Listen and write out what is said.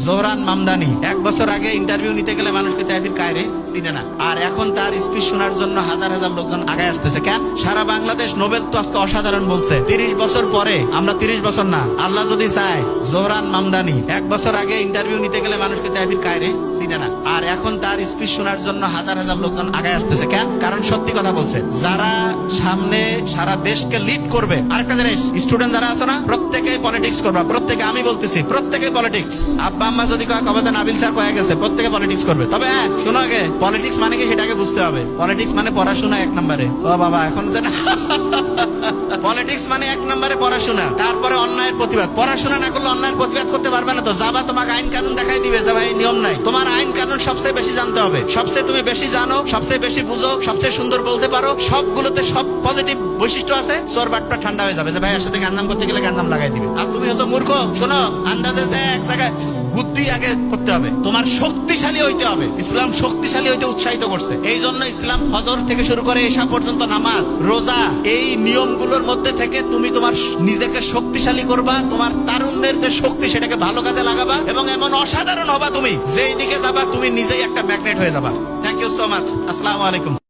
Zohran Mamdani 1 বছর আগে interview নিতে গেলে মানুষকে তাইফির কায়রে চিনে না, আর এখন তার স্পিচ শোনার জন্য হাজার হাজার লোকজন আগে আসতেছে। কেন? সারা বাংলাদেশ নোবেল তো আজকে অসাধারণ বলছে। 30 বছর পরে, আমরা 30 বছর না, আল্লাহ যদি চায়, জোহরান মামদানি 1 বছর আগে ইন্টারভিউ নিতে গেলে মানুষকে তাইফির কায়রে চিনে না, আর এখন তার স্পিচ শোনার জন্য হাজার হাজার লোকজন আগে আসতেছে। কেন? কারণ সত্যি কথা বলছে। যারা সামনে সারা দেশকে লিড করবে, আরেকটা জিনিস, স্টুডেন্ট যারা আছে না, প্রত্যেকেই পলিটিক্স করবা, প্রত্যেকে, আমি বলতেছি প্রত্যেকে পলিটিক্স। আব্বা আম্মা যদি কবে যে নাবিল স্যার কয়ে গেছে, প্রত্যেকে পলিটিক্স করবে। তবে হ্যাঁ, শোনো, আগে পলিটিক্স মানে কি সেটাকে বুঝতে হবে। পলিটিক্স মানে পড়াশোনা 1 নম্বরে। ও বাবা, এখন যে পলিটিক্স মানে 1 নম্বরে পড়াশোনা, তারপরে অন্যায়ের প্রতিবাদ। পড়াশোনা না করলে অন্যায়ের প্রতিবাদ করতে পারবে না। তো যাবা, তোমাকে আইন কানুন দেখাই দিবে যে ভাই নিয়ম নাই। তোমার আইন কানুন সবচেয়ে বেশি জানতে হবে, সবচেয়ে তুমি বেশি জানো, সবচেয়ে বেশি বুঝো, সবচেয়ে সুন্দর বলতে পারো, সবগুলোতে সব পজিটিভ বৈশিষ্ট্য আছে। চোর বাটটা ঠান্ডা হয়ে যাবে যে ভাই এর সাথে গান্দাম করতে গেলে গান্দাম লাগাই দিবে। আর তুমি হচ্ছে মূর্খ। শোনো, আন্দাজে যে এক জায়গায় বুদ্ধি আগে করতে হবে, তোমার শক্তিশালী হইতে হবে। ইসলাম শক্তিশালী হইতে উৎসাহিত করছে। এই জন্য ইসলাম ফজর থেকে শুরু করে এশা পর্যন্ত নামাজ, রোজা, এই নিয়মগুলোর মধ্যে থেকে তুমি তোমার নিজেকে শক্তিশালী করবা। তোমার তারুণ্যের যে শক্তি, সেটাকে ভালো কাজে লাগাবা এবং এমন অসাধারণ হবা তুমি, যেই দিকে যাবা তুমি নিজেই একটা ম্যাগনেট হয়ে যাবা। Thank you so much. আসসালামু আলাইকুম।